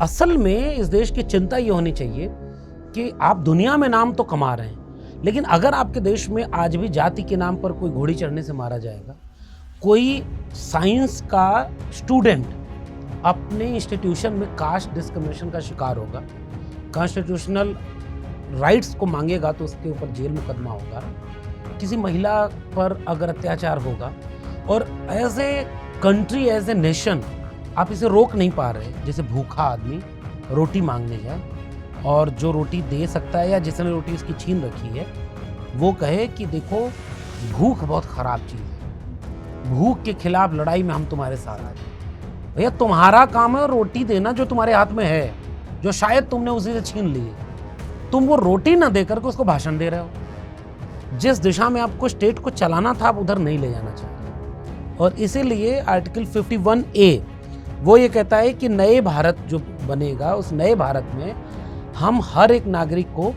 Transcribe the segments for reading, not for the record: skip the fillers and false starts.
असल में इस देश की चिंता ये होनी चाहिए कि आप दुनिया में नाम तो कमा रहे हैं, लेकिन अगर आपके देश में आज भी जाति के नाम पर कोई घोड़ी चढ़ने से मारा जाएगा, कोई साइंस का स्टूडेंट अपने इंस्टीट्यूशन में कास्ट डिस्क्रिमिनेशन का शिकार होगा, कॉन्स्टिट्यूशनल राइट्स को मांगेगा तो उसके ऊपर जेल मुकदमा होगा, किसी महिला पर अगर अत्याचार होगा, और as a country, as a nation आप इसे रोक नहीं पा रहे। जैसे भूखा आदमी रोटी मांगने जाए और जो रोटी दे सकता है या जिसने रोटी इसकी छीन रखी है वो कहे कि देखो भूख बहुत ख़राब चीज़ है, भूख के खिलाफ लड़ाई में हम तुम्हारे साथ हैं। भैया तुम्हारा काम है रोटी देना जो तुम्हारे हाथ में है, जो शायद तुमने उसी से छीन ली है। तुम वो रोटी ना देकर के उसको भाषण दे रहे हो। जिस दिशा में आपको स्टेट को चलाना था आप उधर नहीं ले जाना चाहते। और इसीलिए आर्टिकल 51A वो ये कहता है कि नए भारत जो बनेगा उस नए भारत में हम हर एक नागरिक को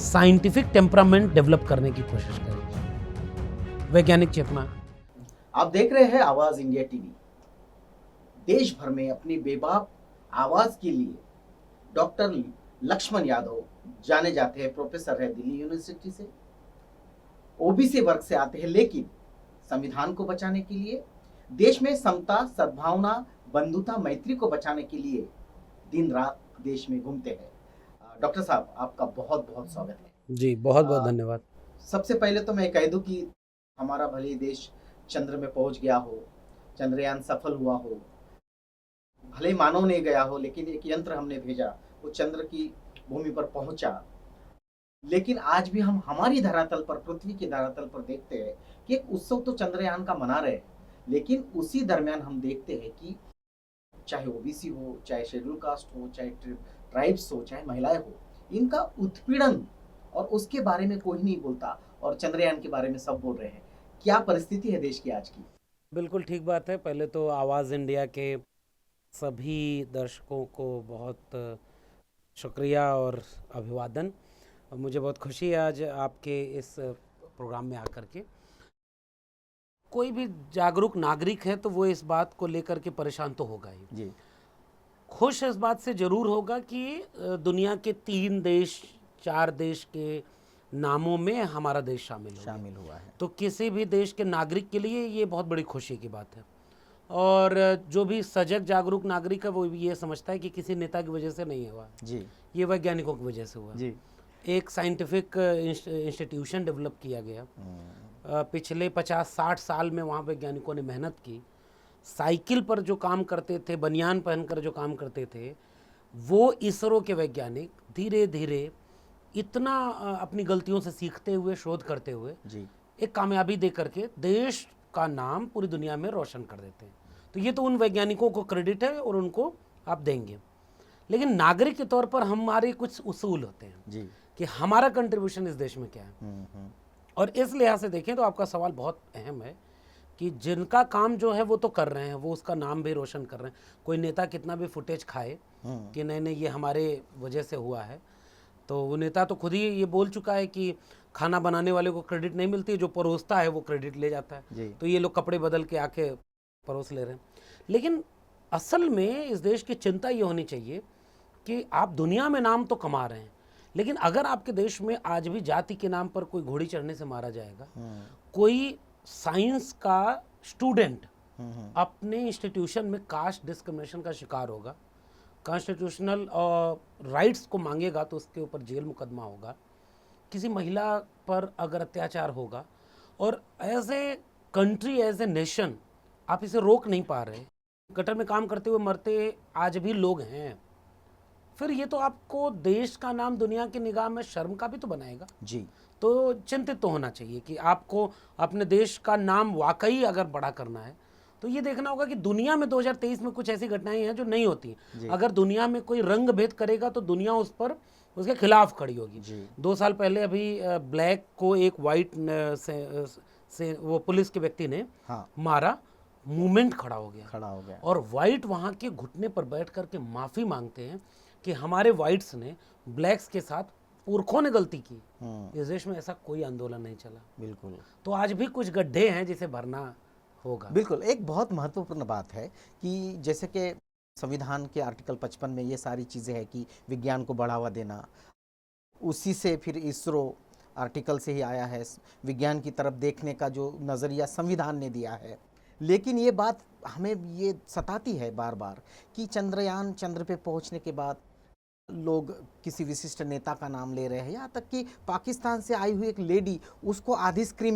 साइंटिफिक टेम्परामेंट डेवलप करने की कोशिश करेंगे, वैज्ञानिक चेतना। आप देख रहे हैं आवाज इंडिया टीवी। देश भर में अपनी बेबाक आवाज के लिए डॉक्टर लक्ष्मण यादव जाने जाते हैं। प्रोफेसर है दिल्ली यूनिवर्सिटी से, ओबीसी वर्ग से आते हैं, लेकिन संविधान को बचाने के लिए, देश में समता, सद्भावना, बंधुता, मैत्री को बचाने के लिए दिन रात देश में घूमते हैं। डॉक्टर साहब, आपका बहुत बहुत स्वागत है। जी बहुत बहुत धन्यवाद। सबसे पहले तो मैं कह दूं कि हमारा भले देश चंद्र में पहुंच गया हो, चंद्रयान सफल हुआ हो, भले मानव नहीं गया हो, लेकिन एक यंत्र हमने भेजा, वो चंद्र की भूमि पर पहुंचा। लेकिन आज भी हम हमारी धरातल पर, पृथ्वी की धरातल पर देखते हैं कि एक उत्सव तो चंद्रयान का मना रहे हैं, लेकिन उसी दरमियान हम देखते हैं कि चाहे ओबीसी हो, चाहे शेड्यूल कास्ट हो, चाहे ट्राइब्स हो, चाहे महिलाएं हो, इनका उत्पीड़न और उसके बारे में कोई नहीं बोलता, और चंद्रयान के बारे में सब बोल रहे हैं। क्या परिस्थिति है देश की आज की? बिल्कुल ठीक बात है। पहले तो आवाज़ इंडिया के सभी दर्शकों को बहुत शुक्रिया और अभिवादन। मुझे बहुत खुशी है आज आपके इस प्रोग्राम में आकर के। कोई भी जागरूक नागरिक है तो वो इस बात को लेकर के परेशान तो होगा ही जी। खुश इस बात से ज़रूर होगा कि दुनिया के 3 देश, 4 देश के नामों में हमारा देश शामिल हुआ है। तो किसी भी देश के नागरिक के लिए ये बहुत बड़ी खुशी की बात है। और जो भी सजग जागरूक नागरिक है वो भी ये समझता है कि किसी नेता की वजह से नहीं हुआ जी, ये वैज्ञानिकों की वजह से हुआ जी। एक साइंटिफिक इंस्टीट्यूशन डेवलप किया गया। पिछले 50-60 साल में वहाँ वैज्ञानिकों ने मेहनत की। साइकिल पर जो काम करते थे, बनियान पहनकर जो काम करते थे, वो इसरो के वैज्ञानिक धीरे धीरे इतना अपनी गलतियों से सीखते हुए, शोध करते हुए जी, एक कामयाबी दे करके देश का नाम पूरी दुनिया में रोशन कर देते हैं। तो ये तो उन वैज्ञानिकों को क्रेडिट है और उनको आप देंगे। लेकिन नागरिक के तौर पर हमारे कुछ उसूल होते हैं जी, कि हमारा कंट्रीब्यूशन इस देश में क्या है। और इस लिहाज से देखें तो आपका सवाल बहुत अहम है कि जिनका काम जो है वो तो कर रहे हैं, वो उसका नाम भी रोशन कर रहे हैं। कोई नेता कितना भी फुटेज खाए कि नहीं नहीं ये हमारे वजह से हुआ है, तो वो नेता तो खुद ही ये बोल चुका है कि खाना बनाने वाले को क्रेडिट नहीं मिलती, जो परोसता है वो क्रेडिट ले जाता है। तो ये लोग कपड़े बदल के आके परोस ले रहे हैं। लेकिन असल में इस देश की चिंता ये होनी चाहिए कि आप दुनिया में नाम तो कमा रहे हैं, लेकिन अगर आपके देश में आज भी जाति के नाम पर कोई घोड़ी चढ़ने से मारा जाएगा, कोई साइंस का स्टूडेंट अपने इंस्टीट्यूशन में कास्ट डिस्क्रिमिनेशन का शिकार होगा, कॉन्स्टिट्यूशनल राइट्स को मांगेगा तो उसके ऊपर जेल मुकदमा होगा, किसी महिला पर अगर अत्याचार होगा, और as a country, as a nation आप इसे रोक नहीं पा रहे। गटर में काम करते हुए मरते आज भी लोग हैं। फिर ये तो आपको देश का नाम दुनिया की निगाह में शर्म का भी तो बनाएगा जी। तो चिंतित तो होना चाहिए कि आपको अपने देश का नाम वाकई अगर बड़ा करना है तो ये देखना होगा कि दुनिया में 2023 में कुछ ऐसी घटनाएं हैं जो नहीं होती। अगर दुनिया में कोई रंग भेद करेगा तो दुनिया उस पर उसके खिलाफ खड़ी होगी। 2 साल पहले अभी ब्लैक को एक वाइट से वो पुलिस के व्यक्ति ने मारा, मूवमेंट खड़ा हो गया और वाइट वहाँ के घुटने पर बैठ करके माफ़ी मांगते हैं कि हमारे वाइट्स ने ब्लैक्स के साथ पुरखों ने गलती की। इस देश में ऐसा कोई आंदोलन नहीं चला। बिल्कुल। तो आज भी कुछ गड्ढे हैं जिसे भरना होगा। बिल्कुल। एक बहुत महत्वपूर्ण बात है कि जैसे कि संविधान के आर्टिकल 55 में ये सारी चीज़ें हैं कि विज्ञान को बढ़ावा देना, उसी से फिर इसरो आर्टिकल से ही आया है, विज्ञान की तरफ देखने का जो नज़रिया संविधान ने दिया है। लेकिन ये बात हमें ये सताती है बार बार कि चंद्रयान चंद्र पे पहुंचने के बाद लोग किसी विशिष्ट नेता का नाम ले रहे हैं, यहाँ तक कि पाकिस्तान से आई हुई एक लेडी, उसको आधी स्क्रीन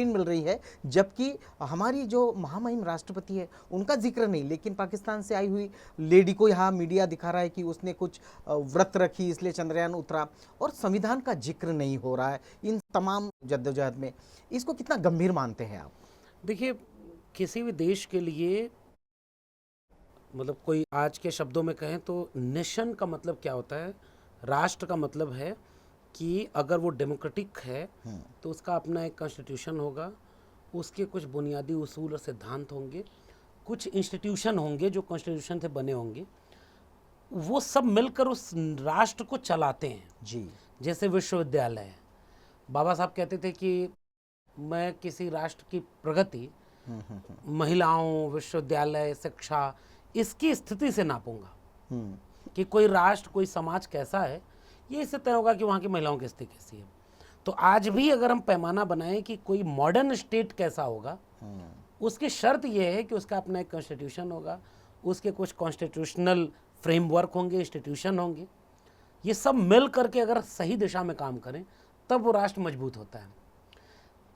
मिल रही है, जबकि हमारी जो महामहिम राष्ट्रपति है उनका जिक्र नहीं, लेकिन पाकिस्तान से आई हुई लेडी को यहाँ मीडिया दिखा रहा है कि उसने कुछ व्रत रखी इसलिए चंद्रयान उतरा, और संविधान का जिक्र नहीं हो रहा है इन तमाम जद्दोजहद में। इसको कितना गंभीर मानते हैं आप? देखिए, किसी भी देश के लिए, मतलब कोई आज के शब्दों में कहें तो नेशन का मतलब क्या होता है, राष्ट्र का मतलब है कि अगर वो डेमोक्रेटिक है तो उसका अपना एक कॉन्स्टिट्यूशन होगा, उसके कुछ बुनियादी उसूल और सिद्धांत होंगे, कुछ इंस्टीट्यूशन होंगे जो कॉन्स्टिट्यूशन से बने होंगे, वो सब मिलकर उस राष्ट्र को चलाते हैं जी। जैसे विश्वविद्यालय है। बाबा साहब कहते थे कि मैं किसी राष्ट्र की प्रगति महिलाओं, विश्वविद्यालय, शिक्षा, इसकी स्थिति से नापूंगा कि कोई राष्ट्र, कोई समाज कैसा है, ये इससे तय होगा कि वहाँ की महिलाओं की स्थिति कैसी है। तो आज भी अगर हम पैमाना बनाएं कि कोई मॉडर्न स्टेट कैसा होगा, उसकी शर्त यह है कि उसका अपना एक कॉन्स्टिट्यूशन होगा, उसके कुछ कॉन्स्टिट्यूशनल फ्रेमवर्क होंगे, इंस्टीट्यूशन होंगे, ये सब मिल करके अगर सही दिशा में काम करें तब वो राष्ट्र मजबूत होता है।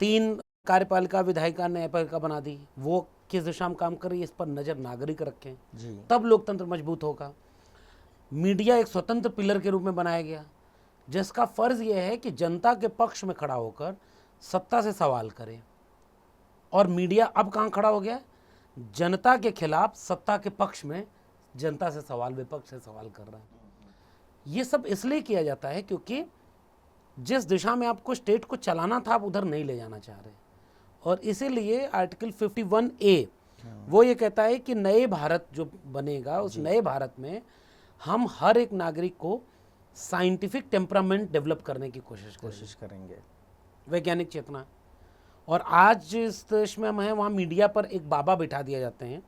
3 कार्यपालिका, विधायिका, न्यायपालिका बना दी, वो किस दिशा में काम कर रही है इस पर नजर नागरिक रखें जी। तब लोकतंत्र मजबूत होगा। मीडिया एक स्वतंत्र पिलर के रूप में बनाया गया जिसका फर्ज यह है कि जनता के पक्ष में खड़ा होकर सत्ता से सवाल करे, और मीडिया अब कहाँ खड़ा हो गया, जनता के खिलाफ सत्ता के पक्ष में जनता से सवाल, विपक्ष से सवाल कर रहा है। ये सब इसलिए किया जाता है क्योंकि जिस दिशा में आपको स्टेट को चलाना था आप उधर नहीं ले जाना चाह रहे, और इसीलिए आर्टिकल 51A वो ये कहता है कि नए भारत जो बनेगा, उस नए भारत में हम हर एक नागरिक को साइंटिफिक टेम्परामेंट डेवलप करने की कोशिश करेंगे, वैज्ञानिक चेतना। और आज जिस देश में हम हैं वहाँ मीडिया पर एक बाबा बिठा दिया जाते हैं,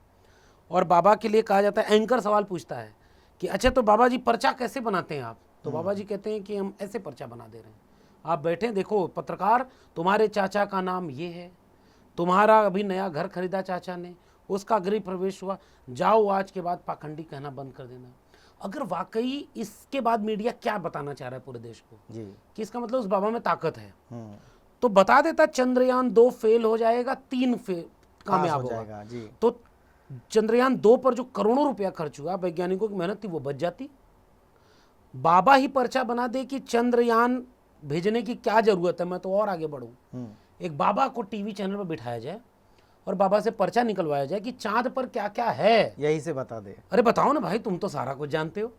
और बाबा के लिए कहा जाता है, एंकर सवाल पूछता है कि अच्छा तो बाबा जी पर्चा कैसे बनाते हैं आप, तो बाबा जी कहते हैं कि हम ऐसे पर्चा बना दे रहे हैं, आप बैठे देखो पत्रकार, तुम्हारे चाचा का नाम ये है, तुम्हारा अभी नया घर खरीदा चाचा ने, उसका गृह प्रवेश हुआ, जाओ आज के बाद पाखंडी कहना बंद कर देना। अगर वाकई इसके बाद मीडिया क्या बताना चाह रहा है पूरे देश को जी, कि इसका मतलब उस बाबा में ताकत है, तो बता देता चंद्रयान 2 फेल हो जाएगा, 3 कामयाब हो जाएगा जी। तो चंद्रयान 2 पर जो करोड़ों रुपया खर्च हुआ, वैज्ञानिकों की मेहनत थी, वो बच जाती। बाबा ही पर्चा बना दे कि चंद्रयान भेजने की क्या जरूरत है, मैं तो और आगे बढ़ूं। एक बाबा को टीवी चैनल पर बिठाया जाए और बाबा से पर्चा निकलवाया जाए कि चांद पर क्या क्या है, यही से बता दे। अरे बताओ ना भाई, तुम तो सारा कुछ जानते हो,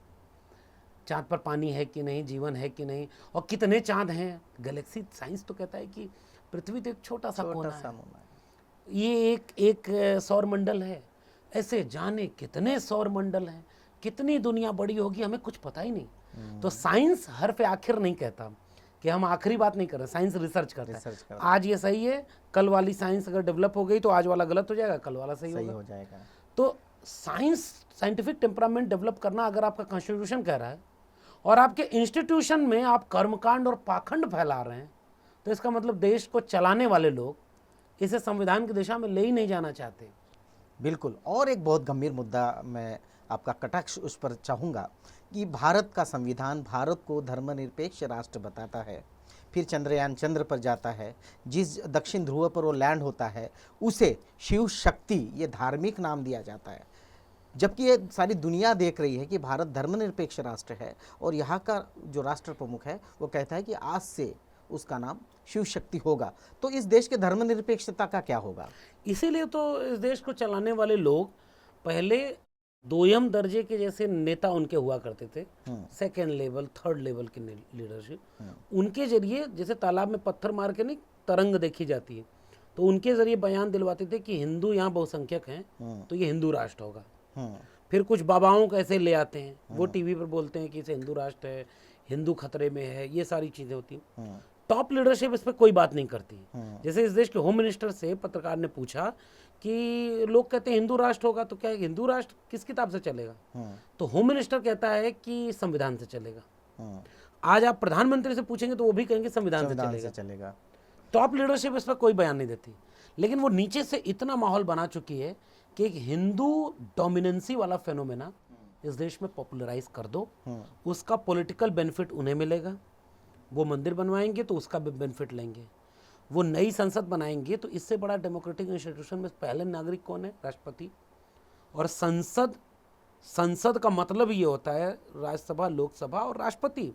चांद पर पानी है कि नहीं, जीवन है कि नहीं, और कितने चांद हैं। गैलेक्सी साइंस तो कहता है कि पृथ्वी तो एक छोटा सा कोना है, ये एक सौर मंडल है, ऐसे जाने कितने सौर मंडल हैं, कितनी दुनिया बड़ी होगी, हमें कुछ पता ही नहीं। तो साइंस हर आखिर नहीं कहता कि हम आखिरी बात नहीं कर रहे, साइंस रिसर्च करता है। आज ये सही है, कल वाली साइंस अगर डेवलप हो गई तो आज वाला गलत हो जाएगा, कल वाला सही हो जाएगा। तो साइंस, साइंटिफिक टेम्परामेंट डेवलप करना अगर आपका कॉन्स्टिट्यूशन कह रहा है और आपके इंस्टीट्यूशन में आप कर्मकांड और पाखंड फैला रहे हैं, तो इसका मतलब देश को चलाने वाले लोग इसे संविधान की दिशा में ले ही नहीं जाना चाहते। बिल्कुल। और एक बहुत गंभीर मुद्दा मैं आपका कटाक्ष उस पर चाहूँगा कि भारत का संविधान भारत को धर्मनिरपेक्ष राष्ट्र बताता है, फिर चंद्रयान चंद्र पर जाता है, जिस दक्षिण ध्रुव पर वो लैंड होता है उसे शिव शक्ति, ये धार्मिक नाम दिया जाता है, जबकि ये सारी दुनिया देख रही है कि भारत धर्मनिरपेक्ष राष्ट्र है, और यहाँ का जो राष्ट्र प्रमुख है वो कहता है कि आज से उसका नाम शिव शक्ति होगा। तो इस देश के धर्मनिरपेक्षता का क्या होगा? इसीलिए तो इस देश को चलाने वाले लोग पहले दोयम दर्जे के जैसे नेता उनके हुआ करते थे, सेकेंड लेवल, थर्ड लेवल की लीडरशिप, उनके जरिए जैसे तालाब में पत्थर मार के नहीं तरंग देखी जाती है, तो उनके जरिए बयान दिलवाते थे कि हिंदू यहाँ बहुसंख्यक हैं तो ये हिंदू राष्ट्र होगा। फिर कुछ बाबाओं को ऐसे ले आते हैं, वो टीवी पर बोलते हैं कि इसे हिंदू राष्ट्र है, हिंदू खतरे में है, ये सारी चीजें होती हैं। टॉप लीडरशिप इस पर कोई बात नहीं करती। जैसे इस देश के होम मिनिस्टर से पत्रकार ने पूछा कि लोग कहते हैं हिंदू राष्ट्र होगा, तो क्या है, हिंदू राष्ट्र किस किताब से चलेगा? तो होम मिनिस्टर कहता है कि संविधान से चलेगा। आज आप प्रधानमंत्री से पूछेंगे तो वो भी कहेंगे संविधान से चलेगा। टॉप लीडरशिप इस पर कोई बयान नहीं देती, लेकिन वो नीचे से इतना माहौल बना चुकी है कि एक हिंदू डोमिनेंसी वाला फेनोमेना इस देश में पॉपुलराइज कर दो, उसका पॉलिटिकल बेनिफिट उन्हें मिलेगा। वो मंदिर बनवाएंगे तो उसका भी बेनिफिट लेंगे, वो नई संसद बनाएंगे तो इससे बड़ा डेमोक्रेटिक इंस्टीट्यूशन में पहले नागरिक कौन है? राष्ट्रपति। और संसद का मतलब ये होता है राज्यसभा, लोकसभा और राष्ट्रपति।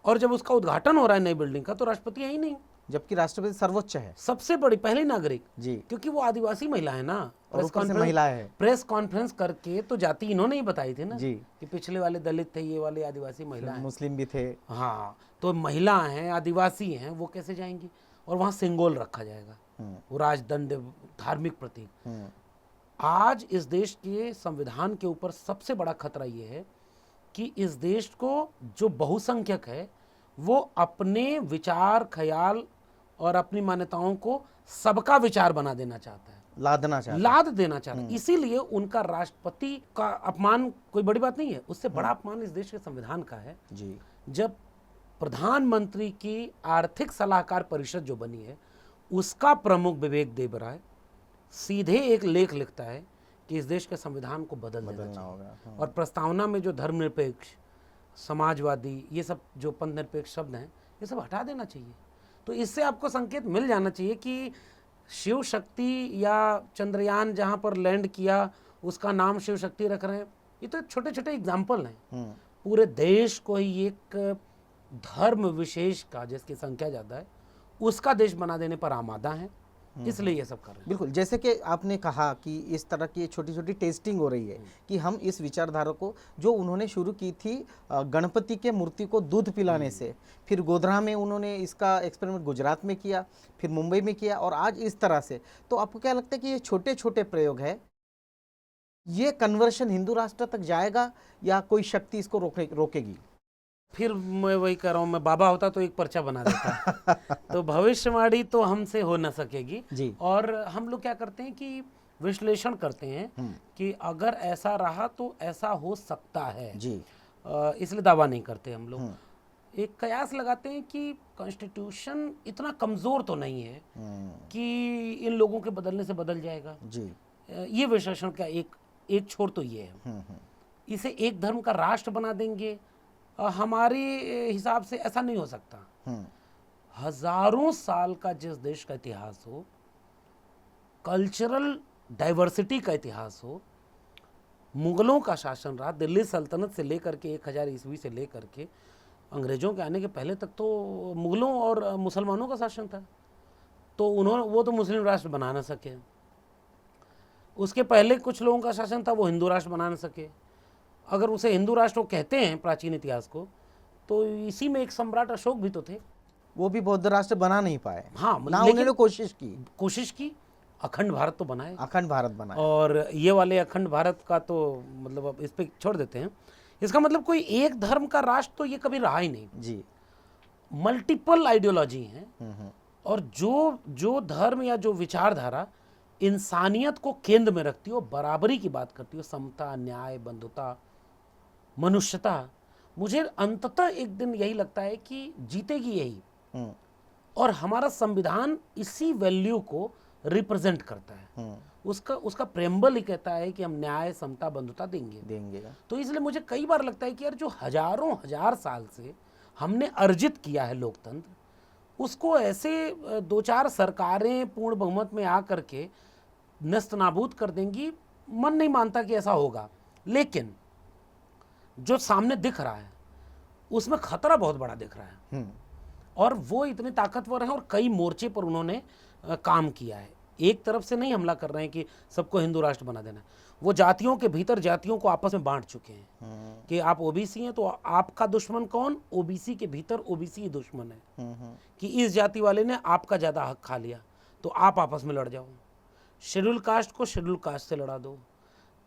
और जब उसका उद्घाटन हो रहा है नई बिल्डिंग का, तो राष्ट्रपति है ही नहीं, जबकि राष्ट्रपति सर्वोच्च है, सबसे बड़ी पहली नागरिक जी, क्योंकि वो आदिवासी महिला है ना। महिला है। प्रेस कॉन्फ्रेंस करके तो जाति इन्होंने ही बताई थी ना जी, कि पिछले वाले दलित थे, ये वाले आदिवासी महिला है, मुस्लिम भी थे। हाँ, तो महिला हैं, आदिवासी हैं, वो कैसे जाएंगी? और वहाँ सिंगोल रखा जाएगा, वो राजदंड, धार्मिक प्रतीक। आज इस देश के संविधान के ऊपर सबसे बड़ा खतरा ये है कि इस देश को जो बहुसंख्यक है वो अपने विचार, ख्याल और अपनी मान्यताओं को सबका विचार बना देना चाहता है, लाद देना चाहता है। इसीलिए उनका राष्ट्रपति का अपमान कोई बड़ी बात नहीं है, उससे बड़ा अपमान इस देश के संविधान का है जी। जब प्रधानमंत्री की आर्थिक सलाहकार परिषद जो बनी है, उसका प्रमुख विवेक देबराय सीधे एक लेख लिखता है कि इस देश के संविधान को बदलना होगा। और प्रस्तावना में जो धर्मनिरपेक्ष, समाजवादी, ये सब जो पंथनिरपेक्ष शब्द हैं, ये सब हटा देना चाहिए। तो इससे आपको संकेत मिल जाना चाहिए कि शिव शक्ति या चंद्रयान जहाँ पर लैंड किया उसका नाम शिव शक्ति रख रहे हैं, ये तो छोटे छोटे एग्जाम्पल हैं। पूरे देश को ही एक धर्म विशेष का, जिसकी संख्या ज़्यादा है, उसका देश बना देने पर आमादा है, इसलिए ये सब कर रहे हैं। बिल्कुल, जैसे कि आपने कहा कि इस तरह की छोटी छोटी टेस्टिंग हो रही है कि हम इस विचारधारा को, जो उन्होंने शुरू की थी गणपति के मूर्ति को दूध पिलाने से, फिर गोधरा में उन्होंने इसका एक्सपेरिमेंट गुजरात में किया, फिर मुंबई में किया, और आज इस तरह से। तो आपको क्या लगता है कि ये छोटे छोटे प्रयोग है, ये कन्वर्शन हिंदू राष्ट्र तक जाएगा या कोई शक्ति इसको रोकेगी? फिर मैं वही कह रहा हूँ, मैं बाबा होता तो एक पर्चा बना देता। तो भविष्यवाणी तो हमसे हो न सकेगी जी। और हम लोग क्या करते हैं कि विश्लेषण करते हैं कि अगर ऐसा रहा तो ऐसा हो सकता है जी, इसलिए दावा नहीं करते हम लोग। एक कयास लगाते हैं कि कॉन्स्टिट्यूशन इतना कमज़ोर तो नहीं है कि इन लोगों के बदलने से बदल जाएगा जी। ये विश्लेषण का एक छोर तो ये है। इसे एक धर्म का राष्ट्र बना देंगे, हमारे हिसाब से ऐसा नहीं हो सकता। हजारों साल का जिस देश का इतिहास हो, कल्चरल डाइवर्सिटी का इतिहास हो, मुगलों का शासन रहा, दिल्ली सल्तनत से लेकर के 1000 ईस्वी से लेकर के अंग्रेजों के आने के पहले तक तो मुगलों और मुसलमानों का शासन था, तो वो तो मुस्लिम राष्ट्र बना ना सके। उसके पहले कुछ लोगों का शासन था, वो हिंदू राष्ट्र बना ना सके। अगर उसे हिंदू राष्ट्र कहते हैं प्राचीन इतिहास को, तो इसी में एक सम्राट अशोक भी तो थे, वो भी बौद्ध राष्ट्र बना नहीं पाए। हाँ, ना उन्होंने कोशिश की, अखंड भारत तो बनाए, अखंड भारत बनाए। और ये वाले अखंड भारत का तो मतलब अब इस पे छोड़ देते हैं। इसका मतलब कोई एक धर्म का राष्ट्र तो ये कभी रहा ही नहीं जी। मल्टीपल आइडियोलॉजी हैं, और जो धर्म या जो विचारधारा इंसानियत को केंद्र में रखती हो, बराबरी की बात करती हो, समता, न्याय, बंधुता, मनुष्यता, मुझे अंततः एक दिन यही लगता है कि जीतेगी यही। और हमारा संविधान इसी वैल्यू को रिप्रेजेंट करता है। उसका प्रेम्बल ही कहता है कि हम न्याय, समता, बंधुता देंगे। तो इसलिए मुझे कई बार लगता है कि यार जो हजारों हजार साल से हमने अर्जित किया है लोकतंत्र, उसको ऐसे 2-4 सरकारें पूर्ण बहुमत में आकर के नस्त नाबूद कर देंगी। मन नहीं मानता कि ऐसा होगा, लेकिन जो सामने दिख रहा है उसमें खतरा बहुत बड़ा दिख रहा है, और वो इतने ताकतवर हैं और कई मोर्चे पर उन्होंने काम किया है। एक तरफ से नहीं हमला कर रहे हैं कि सबको हिंदू राष्ट्र बना देना, वो जातियों के भीतर जातियों को आपस में बांट चुके हैं कि आप ओबीसी हैं तो आपका दुश्मन कौन? ओबीसी के भीतर ओबीसी ही दुश्मन है कि इस जाति वाले ने आपका ज़्यादा हक खा लिया तो आप आपस में लड़ जाओ। शेड्यूल कास्ट को शेड्यूल कास्ट से लड़ा दो।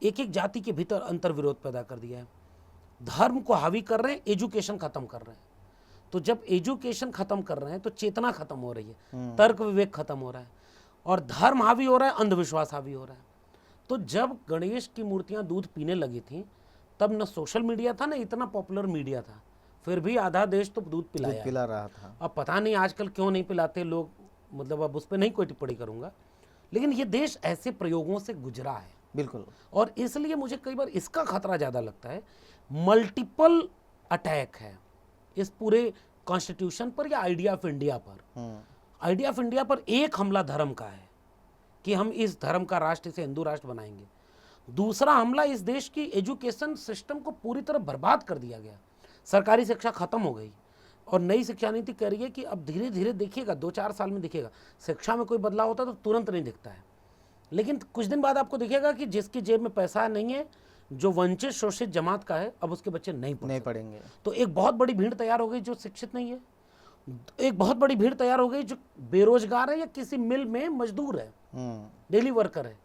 एक एक जाति के भीतर अंतर विरोध पैदा कर दिया है। धर्म को हावी कर रहे हैं, एजुकेशन खत्म कर रहे हैं। तो जब एजुकेशन खत्म कर रहे हैं तो चेतना खत्म हो रही है, तर्क विवेक खत्म हो रहा है। और धर्म हावी हो रहा है, अंधविश्वास हावी हो रहा है। तो जब गणेश की मूर्तियां दूध पीने लगी थी तब न सोशल मीडिया था, न इतना पॉपुलर मीडिया था, फिर भी आधा देश तो दूध पिलाया। पिला रहा था। अब पता नहीं आजकल क्यों नहीं पिलाते लोग, मतलब अब उस पर नहीं कोई टिप्पणी करूंगा, लेकिन ये देश ऐसे प्रयोगों से गुजरा है। बिल्कुल। और इसलिए मुझे कई बार इसका खतरा ज़्यादा लगता है। मल्टीपल अटैक है इस पूरे कॉन्स्टिट्यूशन पर या आइडिया ऑफ इंडिया पर। आइडिया ऑफ इंडिया पर एक हमला धर्म का है कि हम इस धर्म का राष्ट्र, इसे हिंदू राष्ट्र बनाएंगे। दूसरा हमला इस देश की एजुकेशन सिस्टम को पूरी तरह बर्बाद कर दिया गया। सरकारी शिक्षा खत्म हो गई और नई शिक्षा नीति कह रही है कि अब धीरे धीरे देखिएगा, 2-4 साल में दिखेगा। शिक्षा में कोई बदलाव होता तो तुरंत नहीं दिखता है, लेकिन कुछ दिन बाद आपको दिखेगा कि जिसकी जेब में पैसा नहीं है, जो वंचित शोषित जमात का है, अब उसके बच्चे नहीं पढ़ेंगे। तो एक बहुत बड़ी भीड़ तैयार हो गई जो शिक्षित नहीं है, एक बहुत बड़ी भीड़ तैयार हो गई जो बेरोजगार है या किसी मिल में मजदूर है, डेली वर्कर है।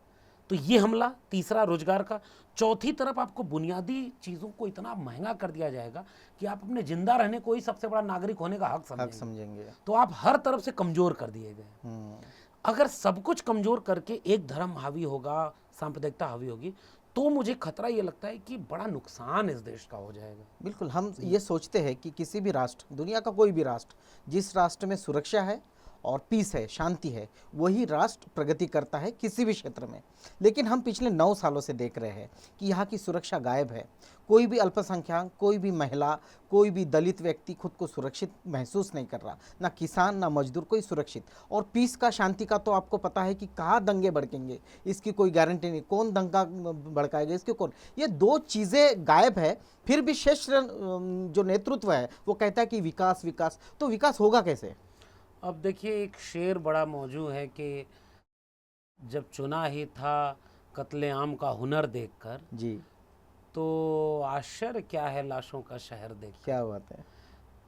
तो ये हमला तीसरा रोजगार का। चौथी तरफ आपको बुनियादी चीजों को इतना महंगा कर दिया जाएगा कि आप अपने जिंदा रहने को ही सबसे बड़ा नागरिक होने का हक समझेंगे। तो आप हर तरफ से कमजोर कर दिए गए। अगर सब कुछ कमजोर करके एक धर्म हावी होगा, सांप्रदायिकता हावी होगी, तो मुझे खतरा ये लगता है कि बड़ा नुकसान इस देश का हो जाएगा। बिल्कुल। हम ये सोचते हैं कि किसी भी राष्ट्र, दुनिया का कोई भी राष्ट्र, जिस राष्ट्र में सुरक्षा है और पीस है, शांति है, वही राष्ट्र प्रगति करता है किसी भी क्षेत्र में। लेकिन हम पिछले 9 सालों से देख रहे हैं कि यहाँ की सुरक्षा गायब है। कोई भी अल्पसंख्यक, कोई भी महिला, कोई भी दलित व्यक्ति खुद को सुरक्षित महसूस नहीं कर रहा। ना किसान, ना मजदूर, कोई सुरक्षित। और पीस का, शांति का तो आपको पता है कि कहाँ दंगे भड़केंगे, इसकी कोई गारंटी नहीं। कौन दंगा भड़काएगा, इसके कौन। ये 2 चीज़ें गायब है। फिर भी श्रेष्ठ जो नेतृत्व है वो कहता है कि विकास विकास। तो विकास होगा कैसे? अब देखिए, एक शेर बड़ा मौजू है कि जब चुना ही था कत्लेआम का हुनर देखकर जी, तो आश्चर्य क्या है लाशों का शहर देख। क्या बात है।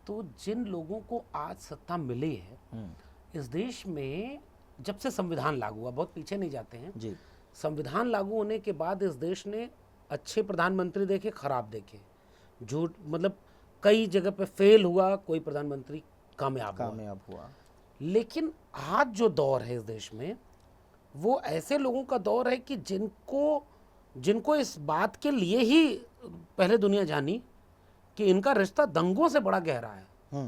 तो जिन लोगों को आज सत्ता मिली है इस देश में, जब से संविधान लागू हुआ, बहुत पीछे नहीं जाते हैं जी, संविधान लागू होने के बाद इस देश ने अच्छे प्रधानमंत्री देखे, खराब देखे, झूठ, मतलब कई जगह पे फेल हुआ, कोई प्रधानमंत्री कामयाब हुआ। लेकिन आज जो दौर है इस देश में, वो ऐसे लोगों का दौर है कि जिनको इस बात के लिए ही पहले दुनिया जानी कि इनका रिश्ता दंगों से बड़ा गहरा है।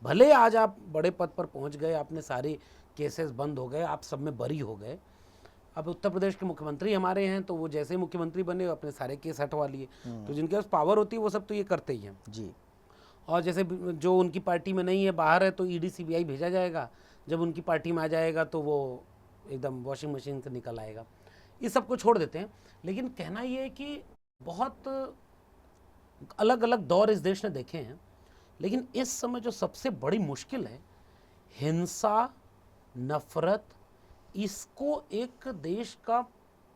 भले आज आप बड़े पद पर पहुंच गए, आपने सारे केसेस बंद हो गए, आप सब में बरी हो गए। अब उत्तर प्रदेश के मुख्यमंत्री हमारे हैं, तो वो जैसे ही मुख्यमंत्री बने अपने सारे केस हटवा लिए। तो जिनके पास पावर होती है वो सब तो ये करते ही हैं जी। और जैसे जो उनकी पार्टी में नहीं है, बाहर है, तो ईडी सीबीआई भेजा जाएगा। जब उनकी पार्टी में आ जाएगा तो वो एकदम वॉशिंग मशीन से निकल आएगा। इस सब को छोड़ देते हैं। लेकिन कहना ये है कि बहुत अलग अलग दौर इस देश ने देखे हैं, लेकिन इस समय जो सबसे बड़ी मुश्किल है, हिंसा, नफरत, इसको एक देश का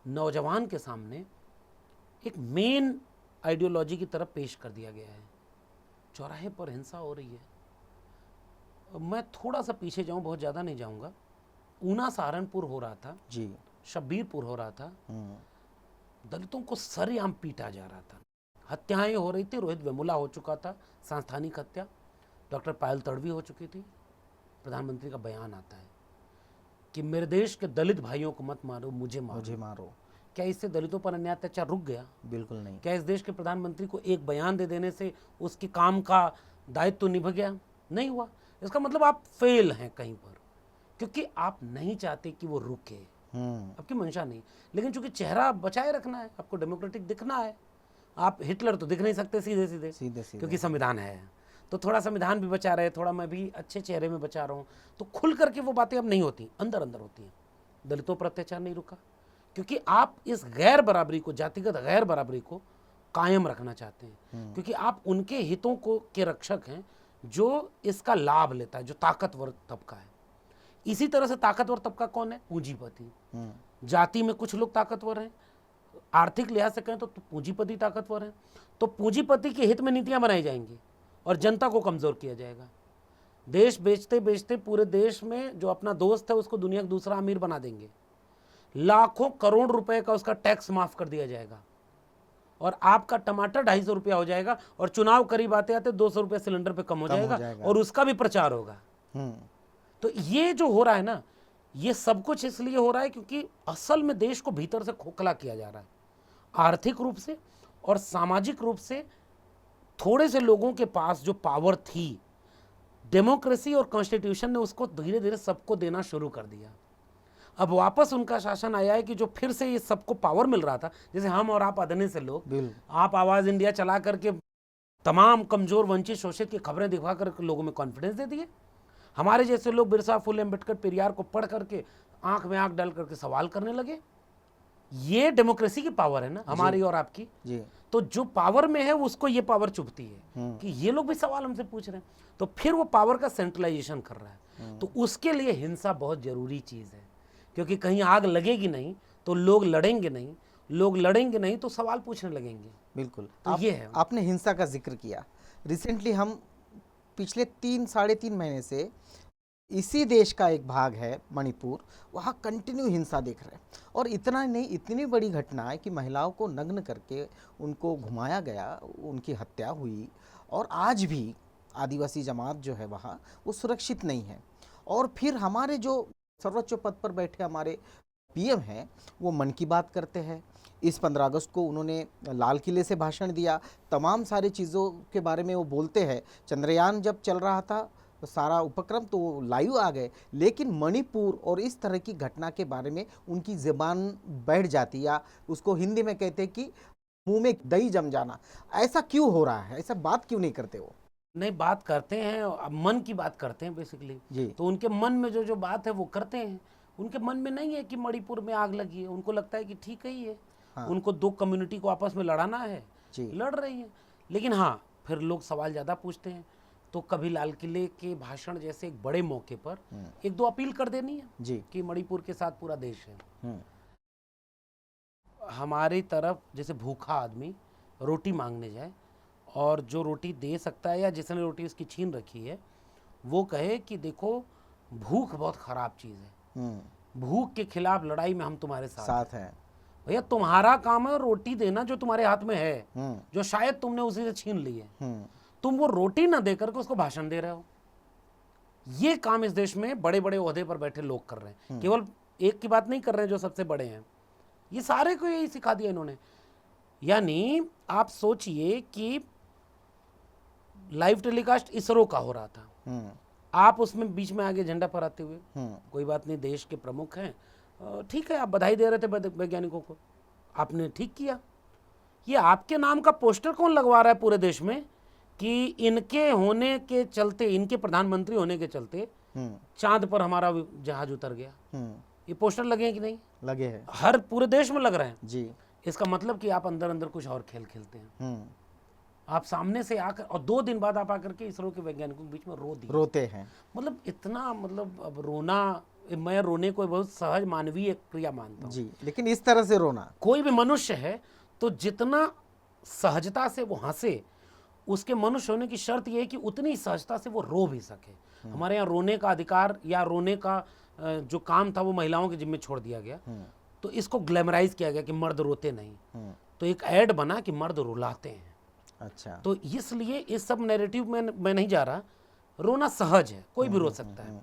नौजवान के सामने एक मेन आइडियोलॉजी की तरफ पेश कर दिया गया है। चौराहे पर हिंसा हो रही है। मैं थोड़ा सा पीछे जाऊं, बहुत ज़्यादा नहीं जाऊंगा। ऊना सहारनपुर हो रहा था जी, शब्बीरपुर हो रहा था, दलितों को सरेआम पीटा जा रहा था, हत्याएं हो रही थी। रोहित वेमुला हो चुका था, सांस्थानिक हत्या, डॉक्टर पायल तड़वी हो चुकी थी। प्रधानमंत्री का बयान आता है कि मेरे देश के दलित भाइयों को मत मारो, मुझे मारो। क्या इससे दलितों पर अन्याय अत्याचार रुक गया? बिल्कुल नहीं। क्या इस देश के प्रधानमंत्री को एक बयान दे देने से उसके काम का दायित्व तो निभ गया? नहीं हुआ। इसका मतलब आप फेल हैं कहीं पर, क्योंकि आप नहीं चाहते कि वो रुके, आपकी मंशा नहीं। लेकिन चूंकि चेहरा बचाए रखना है, आपको डेमोक्रेटिक दिखना है, आप हिटलर तो दिख नहीं सकते सीधे सीधे, क्योंकि संविधान है। तो थोड़ा संविधान भी बचा रहे, थोड़ा मैं भी अच्छे चेहरे में बचा रहा हूँ, तो खुल करके वो बातें अब नहीं होती, अंदर अंदर होती हैं। दलितों पर अत्याचार नहीं रुका, क्योंकि आप इस गैर बराबरी को, जातिगत गैर बराबरी को कायम रखना चाहते हैं, क्योंकि आप उनके हितों को के रक्षक हैं जो इसका लाभ लेता है, जो ताकतवर तबका है। इसी तरह से ताकतवर तबका कौन है? पूंजीपति। जाति में कुछ लोग ताकतवर हैं, आर्थिक लिहाज से कहें तो पूंजीपति ताकतवर हैं। तो पूंजीपति के हित में नीतियां बनाई जाएंगी और जनता को कमजोर किया जाएगा। देश बेचते बेचते पूरे देश में जो अपना दोस्त है उसको दुनिया का दूसरा अमीर बना देंगे। लाखों करोड़ रुपए का उसका टैक्स माफ कर दिया जाएगा और आपका टमाटर 250 रुपया हो जाएगा और चुनाव करीब आते आते 200 रुपये सिलेंडर पे कम हो जाएगा और उसका भी प्रचार होगा। तो ये जो हो रहा है ना, ये सब कुछ इसलिए हो रहा है क्योंकि असल में देश को भीतर से खोखला किया जा रहा है, आर्थिक रूप से और सामाजिक रूप से। थोड़े से लोगों के पास जो पावर थी, डेमोक्रेसी और कॉन्स्टिट्यूशन ने उसको धीरे धीरे सबको देना शुरू कर दिया। अब वापस उनका शासन आया है कि जो फिर से ये सबको पावर मिल रहा था, जैसे हम और आप अदने से लोग, आप आवाज इंडिया चला करके तमाम कमजोर, वंचित, शोषित की खबरें दिखा कर लोगों में कॉन्फिडेंस दे दिए। हमारे जैसे लोग बिरसा, फुले, अम्बेडकर, पेरियार को पढ़ करके आंख में आंख डाल करके सवाल करने लगे। ये डेमोक्रेसी की पावर है ना, हमारी और आपकी जी। तो जो पावर में है उसको ये पावर चुभती है कि ये लोग भी सवाल हमसे पूछ रहे हैं, तो फिर वो पावर का सेंट्रलाइजेशन कर रहा है। तो उसके लिए हिंसा बहुत जरूरी चीज है, क्योंकि कहीं आग लगेगी नहीं तो लोग लड़ेंगे नहीं, लोग लड़ेंगे नहीं तो सवाल पूछने लगेंगे। बिल्कुल। तो ये है। आपने हिंसा का जिक्र किया। रिसेंटली हम पिछले 3-3.5 महीने से इसी देश का एक भाग है मणिपुर, वहाँ कंटिन्यू हिंसा देख रहे हैं। और इतना नहीं, इतनी बड़ी घटना है कि महिलाओं को नग्न करके उनको घुमाया गया, उनकी हत्या हुई। और आज भी आदिवासी जमात जो है वहाँ, वो सुरक्षित नहीं है। और फिर हमारे जो सर्वोच्च पद पर बैठे हमारे पीएम हैं, वो मन की बात करते हैं। इस 15 अगस्त को उन्होंने लाल किले से भाषण दिया, तमाम सारी चीज़ों के बारे में वो बोलते हैं। चंद्रयान जब चल रहा था तो सारा उपक्रम तो लाइव आ गए, लेकिन मणिपुर और इस तरह की घटना के बारे में उनकी ज़बान बैठ जाती, या उसको हिंदी में कहते हैं कि मुंह में दही जम जाना। ऐसा क्यों हो रहा है? ऐसा बात क्यों नहीं करते वो? नहीं, बात करते हैं, अब मन की बात करते हैं बेसिकली जी। तो उनके मन में जो जो बात है वो करते हैं। उनके मन में नहीं है कि मणिपुर में आग लगी है, उनको लगता है कि ठीक है ही है। हाँ। उनको दो कम्युनिटी को आपस में लड़ाना है, जी। लड़ रही है। लेकिन हाँ, फिर लोग सवाल ज़्यादा पूछते हैं, तो कभी लाल किले के भाषण जैसे एक बड़े मौके पर एक दो अपील कर देनी है जी। कि मणिपुर के साथ पूरा देश है। हम्म। हमारी तरफ जैसे भूखा आदमी रोटी मांगने जाए और जो रोटी दे सकता है या जिसने रोटी उसकी छीन रखी है वो कहे कि देखो भूख बहुत खराब चीज़ है, भूख के खिलाफ लड़ाई में हम तुम्हारे साथ हैं। भैया तुम्हारा काम है रोटी देना जो तुम्हारे हाथ में है, जो शायद तुमने उसी से छीन ली है। तुम वो रोटी ना दे करके उसको भाषण दे रहे हो। ये काम इस देश में बड़े बड़े ओहदे पर बैठे लोग कर रहे हैं। केवल एक की बात नहीं कर रहे हैं जो सबसे बड़े हैं, ये सारे को यही सिखा दिया इन्होंने। यानी आप सोचिए कि लाइव टेलीकास्ट इसरो का हो रहा था, आप उसमें बीच में आगे झंडा फहराते हुए, कोई बात नहीं, देश के प्रमुख हैं, ठीक है, आप बधाई दे रहे थे वैज्ञानिकों को, आपने ठीक किया। ये आपके नाम का पोस्टर कौन लगवा रहा है पूरे देश में कि इनके होने के चलते, इनके प्रधानमंत्री होने के चलते चांद पर हमारा जहाज उतर गया? ये पोस्टर लगे हैं कि नहीं? लगे हैं, हर पूरे देश में लग रहे हैं जी। इसका मतलब कि आप अंदर अंदर कुछ और खेल खेलते हैं। आप सामने से आकर और 2 दिन बाद आप आकर के इसरो के वैज्ञानिकों के बीच में रोते हैं। मतलब इतना, मतलब अब रोना, मैं रोने को बहुत सहज मानवीय क्रिया मानता हूँ जी, लेकिन इस तरह से रोना, कोई भी मनुष्य है तो जितना सहजता से वो हंसे, उसके मनुष्य होने की शर्त यह है कि उतनी सहजता से वो रो भी सके। हमारे यहाँ रोने का अधिकार या रोने का जो काम था वो महिलाओं के जिम्मे छोड़ दिया गया, तो इसको ग्लैमराइज किया गया कि मर्द रोते नहीं। तो एक ऐड बना कि मर्द रुलाते हैं। अच्छा। तो इसलिए इस सब नैरेटिव में मैं नहीं जा रहा, रोना सहज है, कोई भी रो सकता है,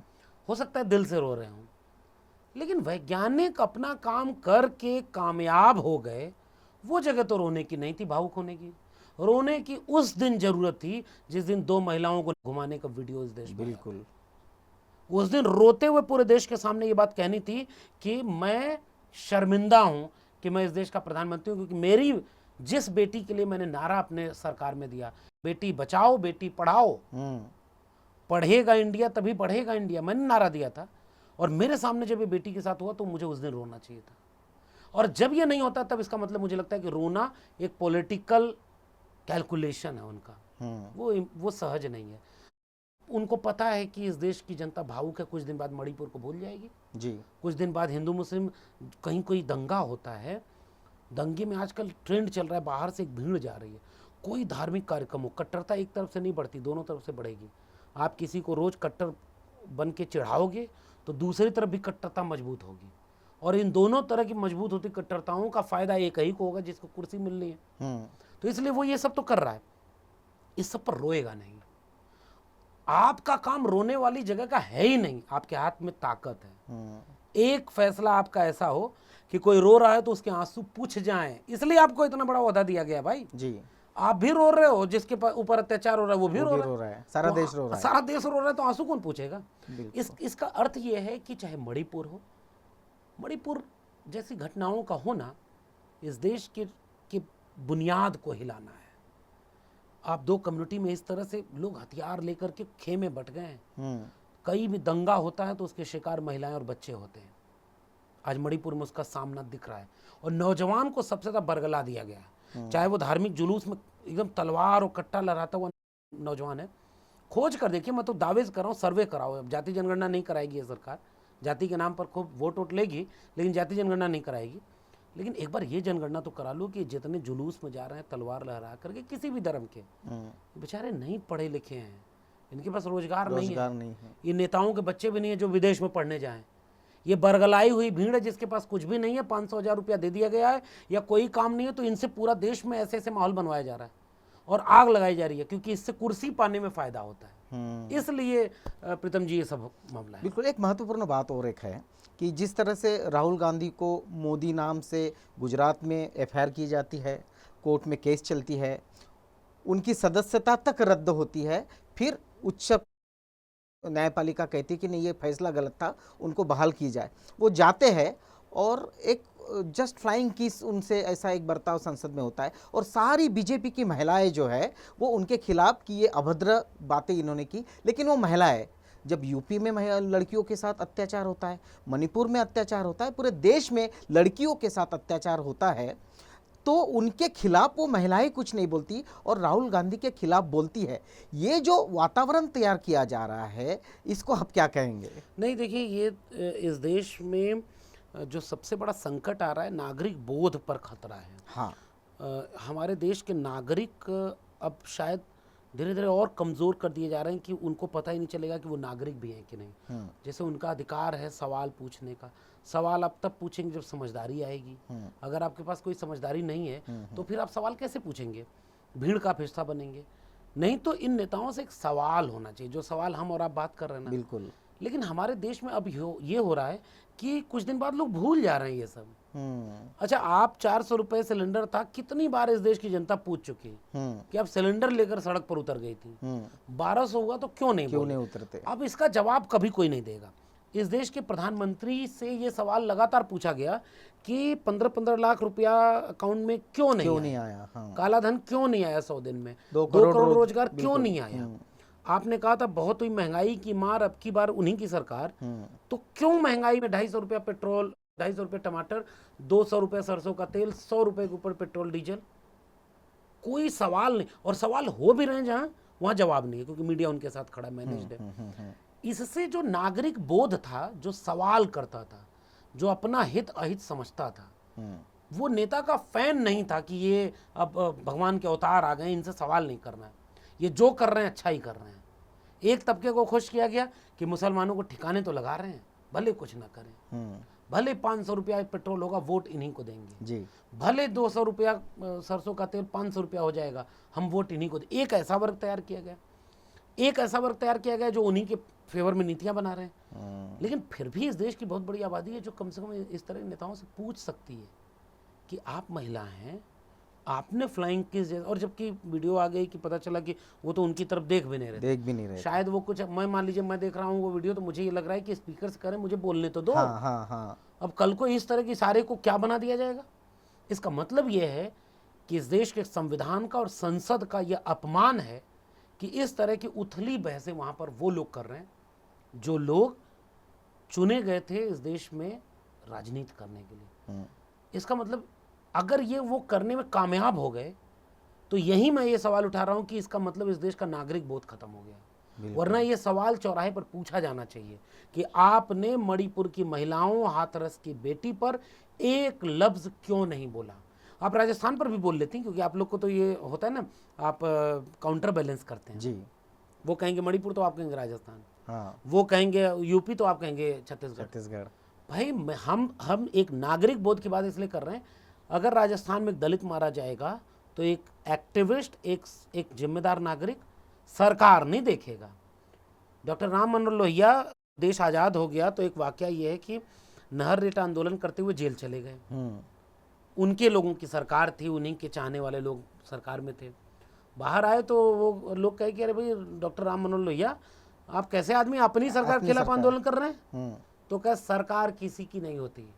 हो सकता है दिल से रो रहे हों। लेकिन वैज्ञानिक अपना काम करके कामयाब हो गए, वो जगह तो रोने की नहीं थी, भावुक होने की। रोने की उस दिन जरूरत थी जिस दिन 2 महिलाओं को घुमाने का वीडियो इस देश में, बिल्कुल, उस दिन रोते हुए पूरे देश के सामने ये बात कहनी थी कि मैं शर्मिंदा हूं कि मैं इस देश का प्रधानमंत्री हूं, क्योंकि मेरी जिस बेटी के लिए मैंने नारा अपने सरकार में दिया, बेटी बचाओ बेटी पढ़ाओ, पढ़ेगा इंडिया तभी बढ़ेगा इंडिया, मैंने नारा दिया था। और मेरे सामने जब ये बेटी के साथ हुआ तो मुझे उस दिन रोना चाहिए था। और जब ये नहीं होता तब इसका मतलब मुझे लगता है कि रोना एक पॉलिटिकल कैलकुलेशन है उनका, वो सहज नहीं है। उनको पता है कि इस देश की जनता भावुक है, कुछ दिन बाद मणिपुर को भूल जाएगी जी। कुछ दिन बाद हिंदू मुस्लिम कहीं कोई दंगा होता है, दंगे में आजकल ट्रेंड चल रहा है, बाहर से एक भीड़ जा रही है, कोई धार्मिक कार्यक्रम हो, कट्टरता एक तरफ से नहीं बढ़ती, दोनों तरफ से बढ़ेगी। आप किसी को रोज कट्टर बन के चिढ़ाओगे तो दूसरी तरफ भी कट्टरता मजबूत होगी, और इन दोनों तरह की मजबूत होती कट्टरताओं का फायदा एक ही को होगा, जिसको कुर्सी मिलनी है। तो इसलिए वो ये सब तो कर रहा है, इस सब पर रोएगा नहीं। आपका काम रोने वाली जगह का है ही नहीं, आपके हाथ में ताकत है। एक फैसला आपका ऐसा हो कि कोई रो रहा है तो उसके आंसू पूछ जाएं, इसलिए आपको इतना बड़ा ओहदा दिया गया भाई। जी, आप भी रो रहे हो, जिसके ऊपर अत्याचार हो रहा है वो भी वो रो भी रहा है। रो रहा है, सारा देश रो रहा है। सारा देश रो रहा है तो आंसू कौन पूछेगा? बिल्कुल। इसका अर्थ ये है कि चाहे मणिपुर हो, मणिपुर जैसी घटनाओं का होना इस देश की बुनियाद को हिलाना है। आप दो कम्युनिटी में इस तरह से लोग हथियार लेकर के खेमे बट गए हैं। कहीं भी दंगा होता है तो उसके शिकार महिलाएं और बच्चे होते हैं। आज मणिपुर में उसका सामना दिख रहा है और नौजवान को सबसे ज्यादा बरगला दिया गया है। चाहे वो धार्मिक जुलूस में एकदम तलवार और कट्टा लहराता हुआ नौजवान है, खोज कर देखिए। मैं तो दावे कर रहा हूँ, सर्वे कराओ। अब जाति जनगणना नहीं कराएगी ये सरकार, जाति के नाम पर खूब वोट वोट लेगी लेकिन जाति जनगणना नहीं कराएगी। लेकिन एक बार ये जनगणना तो करा लो कि जितने जुलूस में जा रहे हैं तलवार लहरा करके किसी भी धर्म के, बेचारे नहीं पढ़े लिखे हैं, इनके पास रोजगार नहीं है। ये नेताओं के बच्चे भी नहीं है जो विदेश में पढ़ने जाएं। ये बरगलाई हुई भीड़ है जिसके पास कुछ भी नहीं है, 500,000 रुपया दे दिया गया है या कोई काम नहीं है, तो इनसे पूरा देश में ऐसे ऐसे माहौल बनवाया जा रहा है और आग लगाई जा रही है, क्योंकि इससे कुर्सी पाने में फायदा होता है। इसलिए प्रीतम जी ये सब मामला है। बिल्कुल। एक महत्वपूर्ण बात और एक है कि जिस तरह से राहुल गांधी को मोदी नाम से गुजरात में एफआईआर की जाती है, कोर्ट में केस चलती है, उनकी सदस्यता तक रद्द होती है, फिर उच्च न्यायपालिका कहती है कि नहीं ये फैसला गलत था, उनको बहाल की जाए। वो जाते हैं और एक जस्ट फ्लाइंग किस उनसे ऐसा एक बर्ताव संसद में होता है और सारी बीजेपी की महिलाएं जो है वो उनके खिलाफ कि ये अभद्र बातें इन्होंने की। लेकिन वो महिलाएं, जब यूपी में लड़कियों के साथ अत्याचार होता है, मणिपुर में अत्याचार होता है, पूरे देश में लड़कियों के साथ अत्याचार होता है, तो उनके खिलाफ वो महिलाएं कुछ नहीं बोलती और राहुल गांधी के खिलाफ बोलती है। ये जो वातावरण तैयार किया जा रहा है, इसको आप क्या कहेंगे? नहीं देखिए, ये इस देश में जो सबसे बड़ा संकट आ रहा है, नागरिक बोध पर खतरा है। हाँ, हमारे देश के नागरिक अब शायद धीरे धीरे और कमज़ोर कर दिए जा रहे हैं कि उनको पता ही नहीं चलेगा कि वो नागरिक भी हैं कि नहीं। जैसे उनका अधिकार है सवाल पूछने का, सवाल आप तब पूछेंगे जब समझदारी आएगी। अगर आपके पास कोई समझदारी नहीं है तो फिर आप सवाल कैसे पूछेंगे? भीड़ का हिस्सा बनेंगे। नहीं तो इन नेताओं से एक सवाल होना चाहिए, जो सवाल हम और आप बात कर रहे हैं ना। बिल्कुल। लेकिन हमारे देश में अब ये हो रहा है कि कुछ दिन बाद लोग भूल जा रहे हैं ये सब। अच्छा, आप 400 रुपए सिलेंडर था, कितनी बार इस देश की जनता पूछ चुकी कि आप सिलेंडर लेकर सड़क पर उतर गई थी। 1200 हुआ तो क्यों नहीं उतरते? अब इसका जवाब कभी कोई नहीं देगा। इस देश के प्रधानमंत्री से ये सवाल लगातार पूछा गया कि 15-15 लाख रुपया अकाउंट में क्यों नहीं आया? काला धन क्यों नहीं आया 100 दिन में? 2 करोड़ रोजगार क्यों नहीं आया? आपने कहा था बहुत हुई महंगाई की मार, अब की बार उन्हीं की सरकार, तो क्यों महंगाई में 250 रुपया पेट्रोल, 250 रुपये टमाटर, 200 रुपये सरसों का तेल, 100 रुपये के ऊपर पेट्रोल डीजल? कोई सवाल नहीं। और सवाल हो भी रहे हैं जहां, वहां जवाब नहीं है, क्योंकि मीडिया उनके साथ खड़ा मैनेज्ड है। इससे जो नागरिक बोध था, जो सवाल करता था, जो अपना हित अहित समझता था, वो नेता का फैन नहीं था कि ये अब भगवान के अवतार आ गए, इनसे सवाल नहीं करना है, ये जो कर रहे हैं अच्छा ही कर रहे हैं। एक तबके को खुश किया गया कि मुसलमानों को ठिकाने तो लगा रहे हैं, भले कुछ ना करें, भले 500 रुपया पेट्रोल होगा, वोट इन्हीं को देंगे जी। भले 200 रुपया सरसों का तेल 500 रुपया हो जाएगा, हम वोट इन्हीं को एक ऐसा वर्ग तैयार किया गया, एक ऐसा वर्ग तैयार किया गया जो उन्हीं के फेवर में नीतियां बना रहे हैं। लेकिन फिर भी इस देश की बहुत बड़ी आबादी है जो कम से कम इस तरह के नेताओं से पूछ सकती है कि आप महिला हैं, आपने फ्लाइंग किस जैसे, और जबकि वीडियो आ गई कि पता चला कि वो तो उनकी तरफ देख भी नहीं रहे, शायद वो कुछ, मैं मान लीजिए मैं देख रहा हूँ वो वीडियो, तो मुझे ये लग रहा है कि स्पीकर से करें, मुझे बोलने तो दो। अब कल को इस तरह की सारे को क्या बना दिया जाएगा? इसका मतलब ये है कि इस देश के संविधान का और संसद का यह अपमान है कि इस तरह की उथली बहसें वहां पर वो लोग कर रहे हैं जो लोग चुने गए थे इस देश में राजनीति करने के लिए। इसका मतलब अगर ये वो करने में कामयाब हो गए तो यही मैं ये सवाल उठा रहा हूं कि इसका मतलब इस देश का नागरिक बोध खत्म हो गया। वरना ये सवाल चौराहे पर पूछा जाना चाहिए कि आपने मणिपुर की महिलाओं, हाथरस की बेटी पर एक लफ्ज क्यों नहीं बोला? आप राजस्थान पर भी बोल लेती, क्योंकि आप लोग को तो ये होता है ना, आप काउंटर बैलेंस करते हैं जी। वो कहेंगे मणिपुर तो आप कहेंगे राजस्थान, वो कहेंगे यूपी तो आप कहेंगे छत्तीसगढ़। भाई हम एक नागरिक बोध की बात इसलिए कर रहे हैं, अगर राजस्थान में एक दलित मारा जाएगा तो एक एक्टिविस्ट, एक जिम्मेदार नागरिक, सरकार नहीं देखेगा। डॉक्टर राम मनोहर लोहिया, देश आज़ाद हो गया तो एक वाकया ये है कि नहर रेट आंदोलन करते हुए जेल चले गए। उनके लोगों की सरकार थी, उन्हीं के चाहने वाले लोग सरकार में थे। बाहर आए तो वो लोग कहे कि अरे भाई डॉक्टर राम मनोहर लोहिया आप कैसे आदमी अपनी सरकार के खिलाफ आंदोलन कर रहे हैं। तो कहे सरकार किसी की नहीं होती,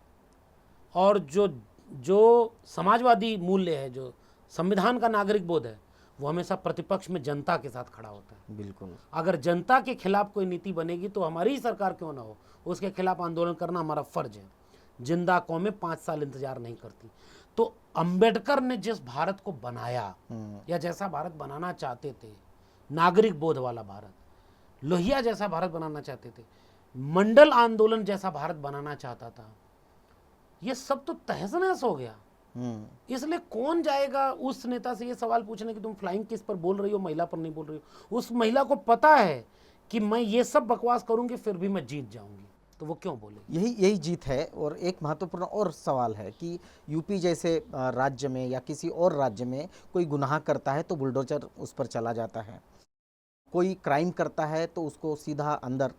और जो समाजवादी मूल्य है, जो संविधान का नागरिक बोध है, वो हमेशा प्रतिपक्ष में जनता के साथ खड़ा होता है। बिल्कुल। अगर जनता के खिलाफ कोई नीति बनेगी तो हमारी ही सरकार क्यों ना हो, उसके खिलाफ आंदोलन करना हमारा फर्ज है। जिंदा कौमें 5 साल इंतजार नहीं करती। तो अंबेडकर ने जिस भारत को बनाया या जैसा भारत बनाना चाहते थे, नागरिक बोध वाला भारत, लोहिया जैसा भारत बनाना चाहते थे, मंडल आंदोलन जैसा भारत बनाना चाहता था, ये सब तो तहस नहस हो गया। इसलिए कौन जाएगा उस नेता से ये सवाल पूछने कि तुम फ्लाइंग किस पर बोल रही हो, महिला पर नहीं बोल रही हो। उस महिला को पता है कि मैं ये सब बकवास करूंगी फिर भी मैं जीत जाऊंगी, तो वो क्यों बोले। यही जीत है। और एक महत्वपूर्ण और सवाल है कि यूपी जैसे राज्य में या किसी और राज्य में कोई गुनाह करता है तो बुलडोजर उस पर चला जाता है, कोई क्राइम करता है तो उसको सीधा अंदर।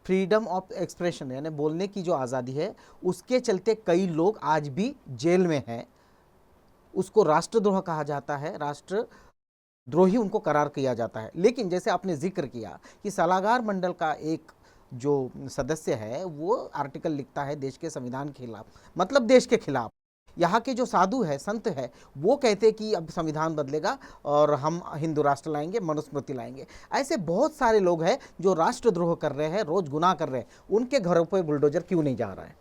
फ्रीडम ऑफ एक्सप्रेशन यानी बोलने की जो आज़ादी है, उसके चलते कई लोग आज भी जेल में हैं। उसको राष्ट्रद्रोह कहा जाता है, राष्ट्रद्रोही उनको करार किया जाता है। लेकिन जैसे आपने जिक्र किया कि सलाहकार मंडल का एक जो सदस्य है वो आर्टिकल लिखता है देश के संविधान के खिलाफ, मतलब देश के खिलाफ। यहाँ के जो साधु है, संत है, वो कहते हैं कि अब संविधान बदलेगा और हम हिंदू राष्ट्र लाएंगे, मनुस्मृति लाएंगे। ऐसे बहुत सारे लोग हैं जो राष्ट्रद्रोह कर रहे हैं, रोज गुनाह कर रहे हैं। उनके घरों पे बुलडोजर क्यों नहीं जा रहा है?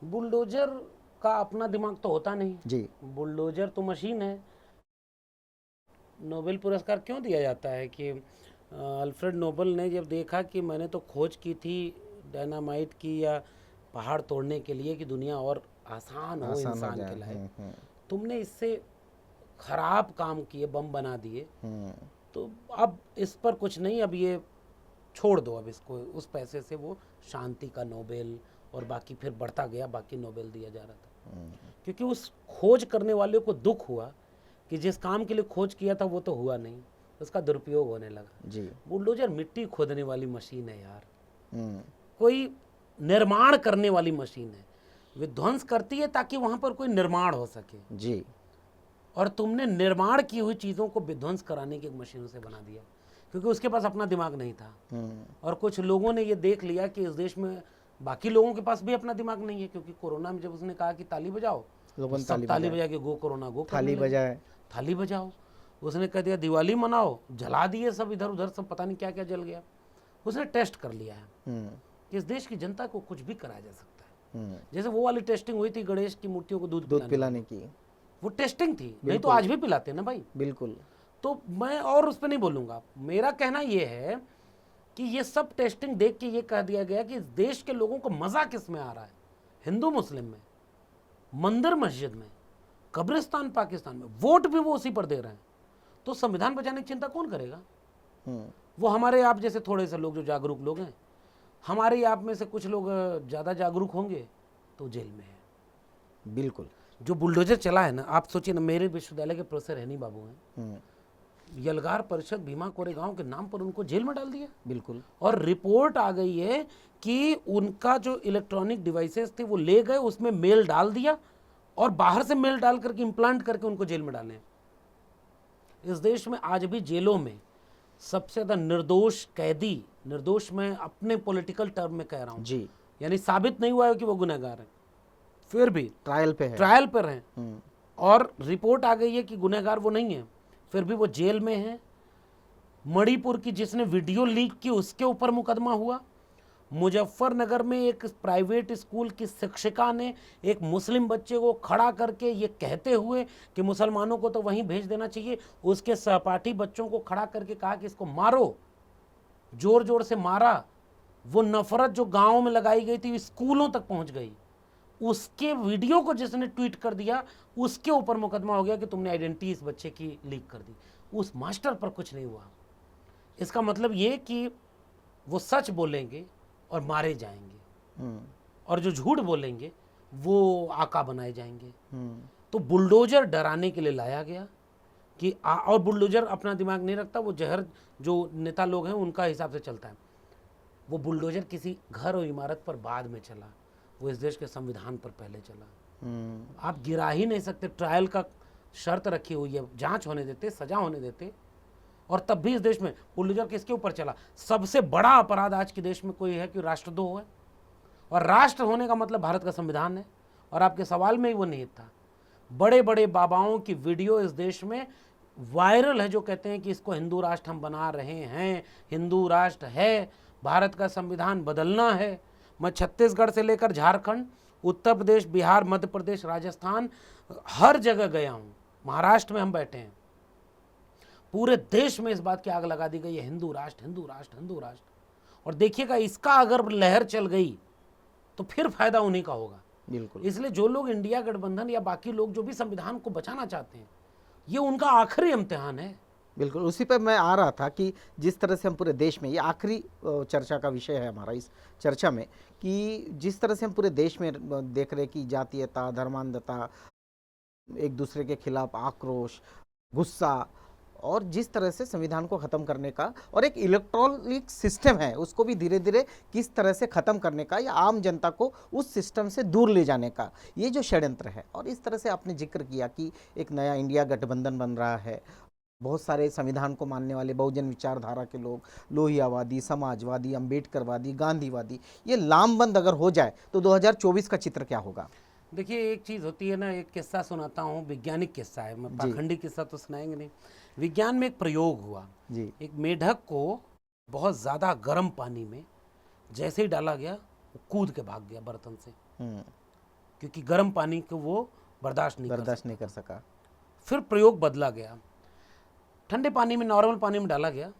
बुलडोजर का अपना दिमाग तो होता नहीं जी। बुलडोजर तो मशीन है। नोबेल पुरस्कार क्यों दिया जाता है कि अल्फ्रेड नोबेल ने जब देखा कि मैंने तो खोज की थी डायनामाइट की या पहाड़ तोड़ने के लिए कि दुनिया और आसान हो इंसान के लायक, तुमने इससे खराब काम किए, बम बना दिए, तो अब इस पर कुछ नहीं, अब ये छोड़ दो, अब इसको उस पैसे से वो शांति का नोबेल और बाकी फिर बढ़ता गया, बाकी नोबेल दिया जा रहा था। क्योंकि उस खोज करने वाले को दुख हुआ कि जिस काम के लिए खोज किया था वो तो हुआ नहीं, उसका दुरुपयोग होने लगा। जी। बुलडोजर मिट्टी खोदने वाली मशीन है यार, कोई निर्माण करने वाली मशीन है। विध्वंस करती है ताकि वहां पर कोई निर्माण हो सके। जी। और तुमने निर्माण की हुई चीजों को विध्वंस कराने की एक मशीन से बना दिया, क्योंकि उसके पास अपना दिमाग नहीं था। और कुछ लोगों ने ये देख लिया कि इस देश में बाकी लोगों के पास भी अपना दिमाग नहीं है, क्योंकि कोरोना में जब उसने कहा कि ताली बजाओ, लोगों ने ताली बजा के गो कोरोना गो, थाली बजाए, थाली बजाओ। उसने कह दिया दिवाली मनाओ, जला दिए सब इधर उधर, सब पता नहीं क्या क्या जल गया। उसने टेस्ट कर लिया है कि इस देश की जनता को कुछ भी कराया जा सकता है। जैसे वो वाली टेस्टिंग हुई थी गणेश की मूर्तियों को दूध पिलाने की, वो टेस्टिंग थी, नहीं तो आज भी पिलाते ना भाई। बिल्कुल। तो मैं और उस पर नहीं बोलूंगा। मेरा कहना यह है कि ये सब टेस्टिंग देख के ये कह दिया गया कि इस देश के लोगों को मजा किस में आ रहा है, हिंदू मुस्लिम में, मंदिर मस्जिद में, कब्रिस्तान पाकिस्तान में, वोट भी वो उसी पर दे रहे हैं। तो संविधान बचाने की चिंता कौन करेगा? वो हमारे आप जैसे थोड़े से लोग जो जागरूक लोग हैं, हमारे आप में से कुछ लोग ज्यादा जागरूक होंगे तो जेल में है। बिल्कुल। जो बुलडोजर चला है ना, आप सोचिए ना, मेरे विश्वविद्यालय के प्रोफेसर हैनी बाबू हैं, यलगार परिषद भीमा कोरेगांव के नाम पर उनको जेल में डाल दिया। बिल्कुल। और रिपोर्ट आ गई है कि उनका जो इलेक्ट्रॉनिक डिवाइसेस थे वो ले गए, उसमें मेल डाल दिया और बाहर से मेल डाल करके इम्प्लांट करके उनको जेल में डाले। इस देश में आज भी जेलों में सबसे ज्यादा निर्दोष कैदी, निर्दोष मैं अपने पॉलिटिकल टर्म में कह रहा हूं जी, यानी साबित नहीं हुआ है कि वो गुनहगार हैं, फिर भी ट्रायल पे है, ट्रायल पर हैं और रिपोर्ट आ गई है कि गुनहगार वो नहीं है, फिर भी वो जेल में है। मणिपुर की जिसने वीडियो लीक की उसके ऊपर मुकदमा हुआ। मुजफ्फरनगर में एक प्राइवेट स्कूल की शिक्षिका ने एक मुस्लिम बच्चे को खड़ा करके ये कहते हुए कि मुसलमानों को तो वहीं भेज देना चाहिए, उसके सहपाठी बच्चों को खड़ा करके कहा कि इसको मारो, जोर जोर से मारा। वो नफरत जो गांव में लगाई गई थी स्कूलों तक पहुंच गई। उसके वीडियो को जिसने ट्वीट कर दिया उसके ऊपर मुकदमा हो गया कि तुमने आइडेंटिटी इस बच्चे की लीक कर दी। उस मास्टर पर कुछ नहीं हुआ। इसका मतलब ये कि वो सच बोलेंगे और मारे जाएंगे और जो झूठ बोलेंगे वो आका बनाए जाएंगे। तो बुलडोजर डराने के लिए लाया गया कि और बुलडोजर अपना दिमाग नहीं रखता, वो जहर जो नेता लोग हैं उनका हिसाब से चलता है। वो बुलडोजर किसी घर और इमारत पर बाद में चला, वो इस देश के संविधान पर पहले चला। आप गिरा ही नहीं सकते। ट्रायल का शर्त रखी हुई है, जांच होने देते, सजा होने देते, और तब भी इस देश में बुलडोजर किसके ऊपर चला। सबसे बड़ा अपराध आज के देश में कोई है कि राष्ट्रद्रोह है, और राष्ट्र होने का मतलब भारत का संविधान है। और आपके सवाल में ही वो निहित था। बड़े बड़े बाबाओं की वीडियो इस देश में वायरल है जो कहते हैं कि इसको हिंदू राष्ट्र हम बना रहे हैं, हिंदू राष्ट्र है, भारत का संविधान बदलना है। मैं छत्तीसगढ़ से लेकर झारखंड, उत्तर प्रदेश, बिहार, मध्य प्रदेश, राजस्थान, हर जगह गया हूँ। महाराष्ट्र में हम बैठे हैं, पूरे देश में इस बात की आग लगा दी गई है, हिंदू राष्ट्र, हिंदू राष्ट्र, हिंदू राष्ट्र। और देखिएगा, इसका अगर लहर चल गई तो फिर फायदा उन्हीं का होगा। बिल्कुल। इसलिए जो लोग इंडिया गठबंधन या बाकी लोग जो भी संविधान को बचाना चाहते हैं, ये उनका आखिरी इम्तिहान है। बिल्कुल, उसी पर मैं आ रहा था कि जिस तरह से हम पूरे देश में, ये आखिरी चर्चा का विषय है हमारा इस चर्चा में, कि जिस तरह से हम पूरे देश में देख रहे कि जातीयता, धर्मांधता, एक दूसरे के खिलाफ आक्रोश, गुस्सा, और जिस तरह से संविधान को ख़त्म करने का और एक इलेक्ट्रॉनिक सिस्टम है उसको भी धीरे धीरे किस तरह से ख़त्म करने का या आम जनता को उस सिस्टम से दूर ले जाने का ये जो षड्यंत्र है। और इस तरह से आपने जिक्र किया कि एक नया इंडिया गठबंधन बन रहा है, बहुत सारे संविधान को मानने वाले बहुजन विचारधारा के लोग, लोहियावादी, समाजवादी, अम्बेडकरवादी, गांधीवादी, ये लामबंद अगर हो जाए तो 2024 का चित्र क्या होगा? देखिए, एक चीज़ होती है ना, एक किस्सा सुनाता हूँ, वैज्ञानिक किस्सा है, मैं पाखंडी किस्सा तो सुनाएंगे नहीं। विज्ञान में एक प्रयोग हुआ जी। एक मेढक को बहुत ज़्यादा गर्म पानी में जैसे ही डाला गया, वो कूद के भाग गया बर्तन से, क्योंकि गर्म पानी को वो बर्दाश्त नहीं कर सका। फिर प्रयोग बदला गया, ठंडे पानी में, नॉर्मल पानी में डाला गया,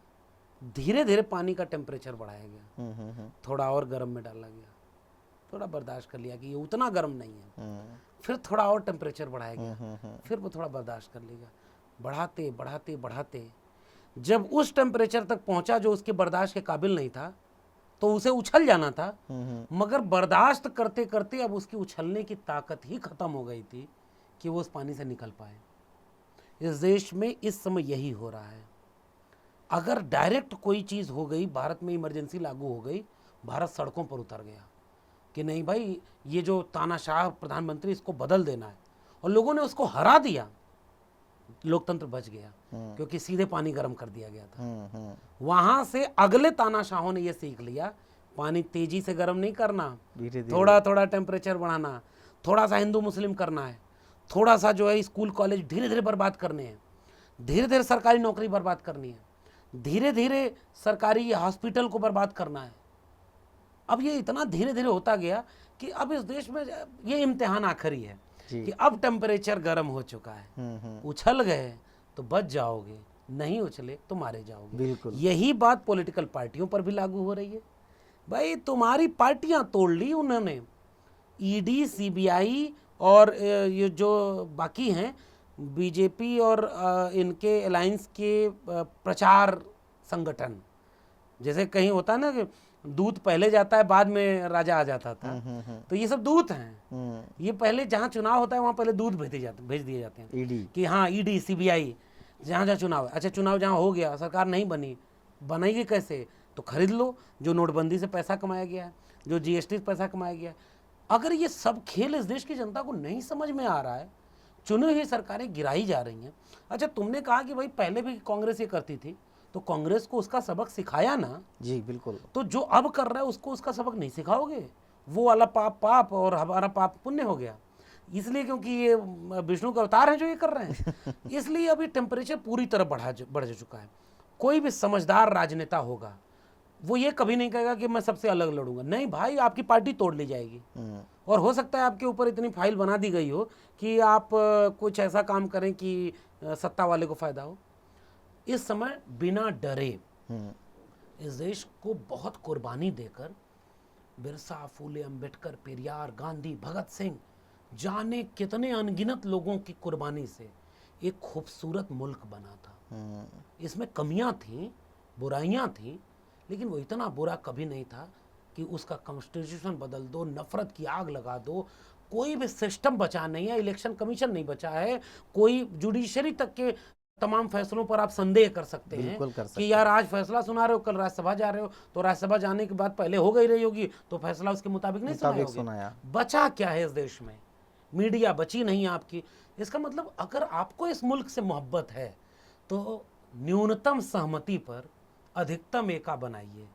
धीरे धीरे पानी का टेम्परेचर बढ़ाया गया, थोड़ा और गर्म में डाला गया, थोड़ा बर्दाश्त कर लिया कि ये उतना गर्म नहीं है, फिर थोड़ा और टेम्परेचर बढ़ाया गया, फिर वो थोड़ा बर्दाश्त कर लेगा, बढ़ाते बढ़ाते बढ़ाते जब उस टेम्परेचर तक पहुंचा जो उसके बर्दाश्त के काबिल नहीं था, तो उसे उछल जाना था, मगर बर्दाश्त करते करते अब उसकी उछलने की ताकत ही खत्म हो गई थी कि वो उस पानी से निकल पाए। इस देश में इस समय यही हो रहा है। अगर डायरेक्ट कोई चीज़ हो गई, भारत में इमरजेंसी लागू हो गई, भारत सड़कों पर उतर गया कि नहीं भाई, ये जो तानाशाह प्रधानमंत्री, इसको बदल देना है, और लोगों ने उसको हरा दिया, लोकतंत्र बच गया, क्योंकि सीधे पानी गर्म कर दिया गया था। वहां से अगले तानाशाहों ने यह सीख लिया, पानी तेजी से गर्म नहीं करना, थोड़ा थोड़ा टेम्परेचर बढ़ाना, थोड़ा सा हिंदू मुस्लिम करना है, थोड़ा सा जो है स्कूल कॉलेज धीरे धीरे बर्बाद करने हैं, धीरे धीरे सरकारी नौकरी बर्बाद करनी है, धीरे धीरे सरकारी हॉस्पिटल को बर्बाद करना है। अब ये इतना धीरे धीरे होता गया कि अब इस देश में ये इम्तिहान आखिरी है कि अब टेम्परेचर गर्म हो चुका है, उछल गए तो बच जाओगे, नहीं उछले तो मारे जाओगे। बिल्कुल। यही बात पॉलिटिकल पार्टियों पर भी लागू हो रही है। भाई, तुम्हारी पार्टियां तोड़ ली उन्होंने, ईडी, सीबीआई और ये जो बाकी हैं बीजेपी और इनके अलायंस के प्रचार संगठन, जैसे कहीं होता है ना कि दूत पहले जाता है बाद में राजा आ जाता था, तो ये सब दूत हैं। ये पहले जहाँ चुनाव होता है वहाँ पहले दूत भेज दिए जाते हैं ईडी, कि हाँ ईडी, सीबीआई, जहाँ जहाँ चुनाव है। अच्छा, चुनाव जहाँ हो गया, सरकार नहीं बनी, बनेगी कैसे? तो खरीद लो, जो नोटबंदी से पैसा कमाया गया है, जो जीएसटी से पैसा कमाया गया है। अगर ये सब खेल इस देश की जनता को नहीं समझ में आ रहा है, चुनी हुई सरकारें गिराई जा रही हैं। अच्छा, तुमने कहा कि भाई पहले भी कांग्रेस ये करती थी, तो कांग्रेस को उसका सबक सिखाया ना। जी बिल्कुल। तो जो अब कर रहा है उसको उसका सबक नहीं सिखाओगे, वो वाला पाप पाप और हमारा पाप पुण्य हो गया। इसलिए क्योंकि ये विष्णु का अवतार हैं जो ये कर रहे हैं, इसलिए अभी टेम्परेचर पूरी तरह बढ़ चुका है। कोई भी समझदार राजनेता होगा वो ये कभी नहीं कहेगा कि मैं सबसे अलग लड़ूंगा। नहीं भाई, आपकी पार्टी तोड़ ली जाएगी, और हो सकता है आपके ऊपर इतनी फाइल बना दी गई हो कि आप कुछ ऐसा काम करें कि सत्ता वाले को फायदा हो। इस समय बिना डरे इस देश को बहुत कुर्बानी देकर बिरसा, फूले, अंबेडकर, पेरियार, गांधी, भगत सिंह, जाने कितने अनगिनत लोगों की कुर्बानी से एक खूबसूरत मुल्क बना था। इसमें कमियां थीं, बुराइयां थीं, लेकिन वो इतना बुरा कभी नहीं था कि उसका कॉन्स्टिट्यूशन बदल दो, नफरत की आग लगा दो। कोई भी सिस्टम बचा नहीं है, इलेक्शन कमीशन नहीं बचा है, कोई जुडिशरी तक के तमाम फैसलों पर आप संदेह कर सकते हैं बिल्कुल कर सकते कि यार आज फैसला सुना रहे हो, कल राज्यसभा जा रहे हो, तो राज्यसभा जाने के बाद पहले हो गई रही होगी तो फैसला उसके मुताबिक नहीं मुताबिक सुनाया सुनाया। होगा। बचा क्या है इस देश में? मीडिया बची नहीं आपकी। इसका मतलब अगर आपको इस मुल्क से मोहब्बत है तो न्यूनतम सहमति पर अधिकतम एका बनाइए।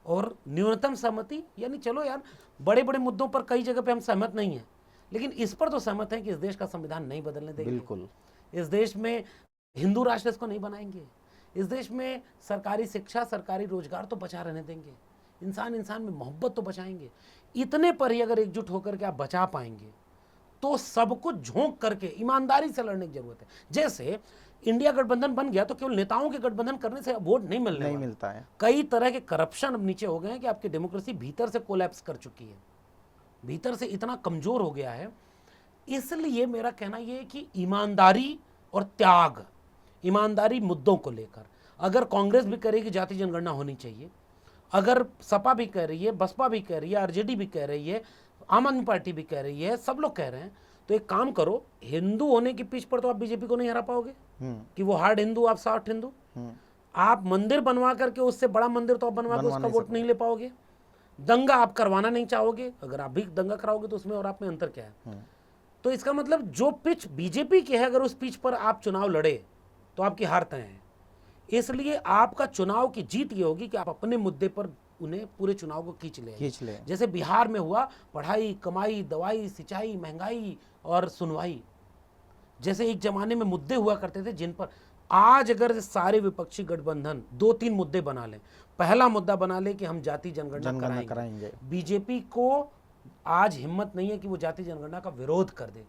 और न्यूनतम सहमति यानी चलो यार बड़े बड़े मुद्दों पर कई जगह पे हम सहमत नहीं हैं, लेकिन इस पर तो सहमत हैं कि इस देश का संविधान नहीं बदलने देंगे, बिल्कुल इस देश में हिंदू राष्ट्र इसको नहीं बनाएंगे, इस देश में सरकारी शिक्षा सरकारी रोजगार तो बचा रहने देंगे, इंसान इंसान में मोहब्बत तो बचाएंगे। इतने पर ही अगर एकजुट होकर के आप बचा पाएंगे तो सब कुछ झोंक करके ईमानदारी से लड़ने की जरूरत है। जैसे इंडिया गठबंधन बन गया तो केवल नेताओं के गठबंधन करने से वोट नहीं मिलने नहीं वाला। मिलता है। कई तरह के करप्शन अब नीचे हो गए हैं कि आपकी डेमोक्रेसी भीतर से कोलैप्स कर चुकी है, भीतर से इतना कमजोर हो गया है। इसलिए मेरा कहना यह है कि ईमानदारी और त्याग, ईमानदारी मुद्दों को लेकर अगर कांग्रेस भी करेगी जाति जनगणना होनी चाहिए, अगर सपा भी कह रही है, बसपा भी कह रही है, आरजेडी भी कह रही है, आम आदमी पार्टी भी कह रही है, सब लोग कह रहे हैं, तो एक काम करो, हिंदू होने की पिच पर तो आप बीजेपी को नहीं हरा पाओगे कि वो हार्ड हिंदू आप सॉफ्ट हिंदू। आप मंदिर बनवा करके उससे बड़ा मंदिर तो आप बनवा के उसका वोट नहीं ले पाओगे। दंगा आप करवाना नहीं चाहोगे, अगर आप भी दंगा कराओगे तो उसमें और आप में अंतर क्या है? तो इसका मतलब जो पिच बीजेपी की है अगर उस पिच पर आप चुनाव लड़े तो आपकी हार तय है। इसलिए आपका चुनाव की जीत ये होगी कि आप अपने मुद्दे पर उन्हें पूरे चुनाव को खींच ले। जैसे बिहार में हुआ, पढ़ाई, कमाई, दवाई, सिंचाई, महंगाई और सुनवाई जैसे एक जमाने में मुद्दे हुआ करते थे जिन पर आज अगर सारे विपक्षी गठबंधन 2-3 मुद्दे बना लें, पहला मुद्दा बना ले कि हम जाति जनगणना कराएंगे। बीजेपी को आज हिम्मत नहीं है कि वो जाति जनगणना का विरोध कर दे।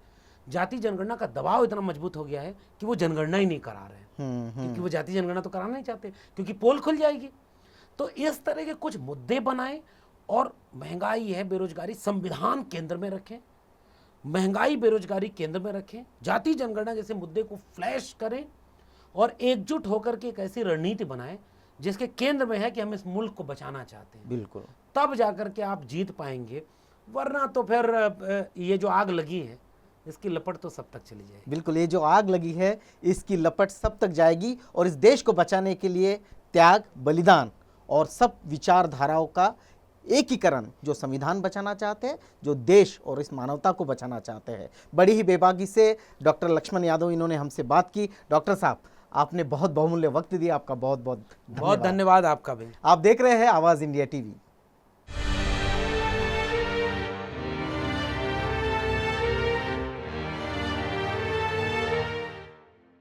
जाति जनगणना का दबाव इतना मजबूत हो गया है कि वो जनगणना ही नहीं करा रहे हैं, क्योंकि वो जाति जनगणना तो कराना नहीं चाहते, क्योंकि पोल खुल जाएगी। तो इस तरह के कुछ मुद्दे बनाएं और महंगाई है, बेरोजगारी, संविधान केंद्र में रखें, महंगाई बेरोजगारी केंद्र में रखें, जाति जनगणना जैसे मुद्दे को फ्लैश करें और एकजुट होकर के एक ऐसी रणनीति बनाएं जिसके केंद्र में है कि हम इस मुल्क को बचाना चाहते हैं। बिल्कुल, तब जाकर के आप जीत पाएंगे, वरना तो फिर ये जो आग लगी है इसकी लपट तो सब तक चली जाएगी। बिल्कुल, ये जो आग लगी है इसकी लपट सब तक जाएगी और इस देश को बचाने के लिए त्याग, बलिदान और सब विचारधाराओं का एकीकरण, जो संविधान बचाना चाहते हैं, जो देश और इस मानवता को बचाना चाहते हैं। बड़ी ही बेबाकी से डॉक्टर लक्ष्मण यादव इन्होंने हमसे बात की। डॉक्टर साहब, आपने बहुत बहुमूल्य वक्त दिया, आपका बहुत बहुत धन्यवाद। आपका भी। आप देख रहे हैं आवाज़ इंडिया टीवी।